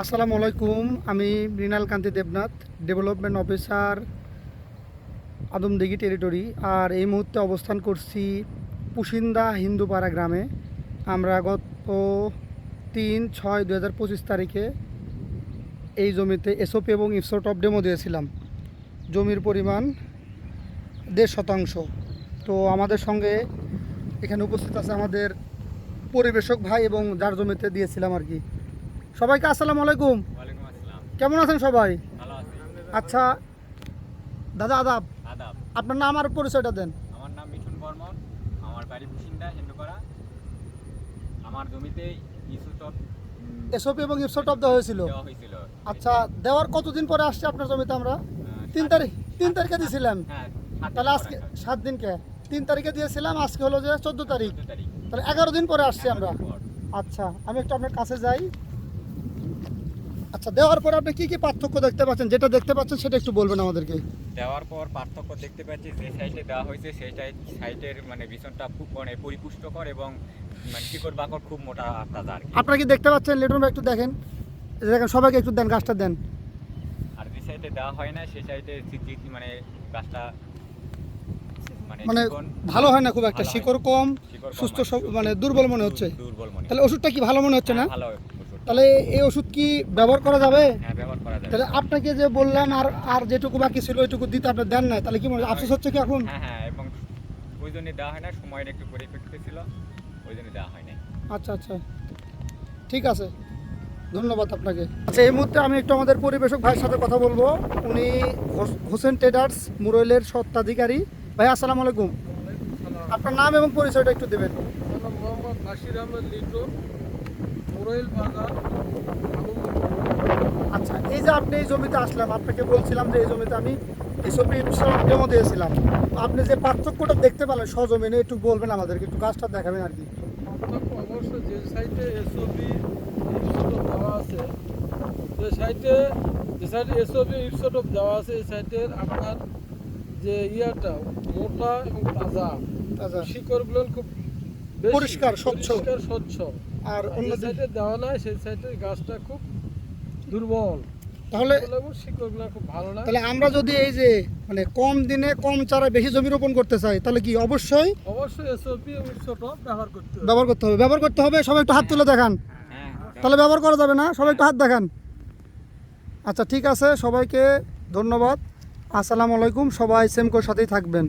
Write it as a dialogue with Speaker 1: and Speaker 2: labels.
Speaker 1: আসসালামু আলাইকুম। আমি Mrinal Kanti Debnath, development officer, Adamdighi territory. আর এই মুহূর্তে অবস্থান করছি পুশিন্দা হিন্দুপাড়া গ্রামে। আমরা গত 3/6/2025 তারিখে এই জমিতে এসওপি এবং ইফসো টপ ডেমো দিয়েছিলাম। জমির পরিমাণ 1.5 শতাংশ। তো আমাদের সঙ্গে এখানে উপস্থিত আছে আমাদের পরিবেশক ভাই এবং যার জমিতে দিয়েছিলাম আর কি। সবাইকে আসসালামু আলাইকুম।
Speaker 2: ওয়ালাইকুম আসসালাম।
Speaker 1: কেমন আছেন সবাই?
Speaker 2: ভালো আছি।
Speaker 1: আচ্ছা দাদা, আদাব।
Speaker 2: আদাব।
Speaker 1: আপনার নাম আর পরিচয়টা দেন।
Speaker 2: আমার নাম মিঠুন বর্মন। আমার বাড়ি পুশিন্দা হিন্দুপাড়া। আমার জমিতে ইসুটপ
Speaker 1: এসওপি এবং ইফসো টপ দেওয়া হয়েছিল।
Speaker 2: দেওয়া হয়েছিল।
Speaker 1: আচ্ছা, দেওয়ার কতদিন পরে আসছে আপনার জমিতে? আমরা 3 তারিখে দিয়েছিলাম।
Speaker 2: হ্যাঁ,
Speaker 1: তাহলে আজকে 7 দিনকে 3 তারিখে দিয়েছিলাম, আজকে হলো যে 14 তারিখ।
Speaker 2: 14 তারিখ।
Speaker 1: তাহলে 11 দিন পরে আসছি আমরা।
Speaker 2: পর।
Speaker 1: আচ্ছা, আমি একটু আপনার কাছে যাই। আচ্ছা, দেওয়ার পরে আপনি কি পার্থক্য দেখতে পাচ্ছেন? যেটা দেখতে পাচ্ছেন সেটা একটু বলবেন আমাদেরকে।
Speaker 2: দেওয়ার পর পার্থক্য দেখতে পাচ্ছি, যে সাইডে দেওয়া হয়েছে সেই সাইডের বিছনটা খুব পরিপুষ্টকর এবং শিকড় বাকড় খুব মোটা তাজা আর কি।
Speaker 1: আপনারা কি দেখতে পাচ্ছেন? লিটন ভাই একটু দেখেন, দেখেন, সবাইকে একটু দেন, গাছটা দেন।
Speaker 2: আর যে সাইডে দেওয়া হয় না সেই সাইডে গাছটা
Speaker 1: মানে ভালো হয় না খুব একটা, শিকড় কম, সুস্থ দুর্বল মনে হচ্ছে। তাহলে ওষুধটা কি ভালো মনে হচ্ছে না?
Speaker 2: ভালো ওষুধ।
Speaker 1: তাহলে এই ওষুধ কি ব্যবহার করা যাবে?
Speaker 2: হ্যাঁ, ব্যবহার করা যাবে।
Speaker 1: তাহলে আপনাকে যে বললাম আর যেটুকু বাকি ছিল ওইটুকু দিতে আপনি দেন না, তাহলে কি মনে আফসোস হচ্ছে কি এখন?
Speaker 2: হ্যাঁ, এবং ওই জন্য দেওয়া হয় না, সময়ের একটু পরিপ্রেক্ষিতে ছিল, ওই জন্য দেওয়া হয় না।
Speaker 1: আচ্ছা আচ্ছা, ঠিক আছে, ধন্যবাদ আপনাকে। আচ্ছা, এই মুহূর্তে আমি একটু আমাদের পরিবেশক ভাইয়ের সাথে কথা বলবো। উনি হোসেন ট্রেডার্স মুরইলের স্বত্বাধিকারী। ভাই আসসালামু আলাইকুম। আপনার নাম এবং পরিচয়টা একটু দেবেন।
Speaker 3: মোহাম্মদ বাশির আহমেদ লিটন, মুরইল বাজার।
Speaker 1: আচ্ছা, এই যে আপনি এই জমিতে আসলাম, আপনাকে বলছিলাম যে এই জমিতে আমি এসওপি ডেমো দিয়েছিলাম। আপনি যে পার্থক্যটা দেখতে পেলেন সজমিনে একটু বলবেন আমাদেরকে, একটু গাছটা দেখাবেন আর কি।
Speaker 3: অবশ্য যে সাইটে এসওপি দেওয়া আছে, যে সাইটে এসওপি ইপসোটপ দেওয়া আছে, এই সাইটের আপনার যে ইয়াটা মোটা এবং তাজা,
Speaker 1: তাজা
Speaker 3: শিকড়গুলো খুব বেশি,
Speaker 1: পরিষ্কার, স্বচ্ছ।
Speaker 3: স্বচ্ছ।
Speaker 1: আর অন্য
Speaker 3: যে সাইটে দেওয়া নাই সেই সাইটের গাছটা খুব দুর্বল,
Speaker 1: তাহলে
Speaker 3: শিকড়গুলো খুব ভালো না।
Speaker 1: তাহলে আমরা যদি এই যে কম দিনে কম চারা বেশি জমি রোপণ করতে চাই, তাহলে কি অবশ্যই
Speaker 3: এসওপি এবং ইপসোটপ ব্যবহার করতে হবে।
Speaker 1: ব্যবহার করতে হবে। সবাই একটু হাত তুলে দেখান,
Speaker 2: হ্যাঁ,
Speaker 1: তাহলে ব্যবহার করা যাবে না? সবাই একটু হাত দেখান। আচ্ছা, ঠিক আছে, সবাইকে ধন্যবাদ। আসসালামু আলাইকুম। সবাই সেমকোর সাথেই থাকবেন।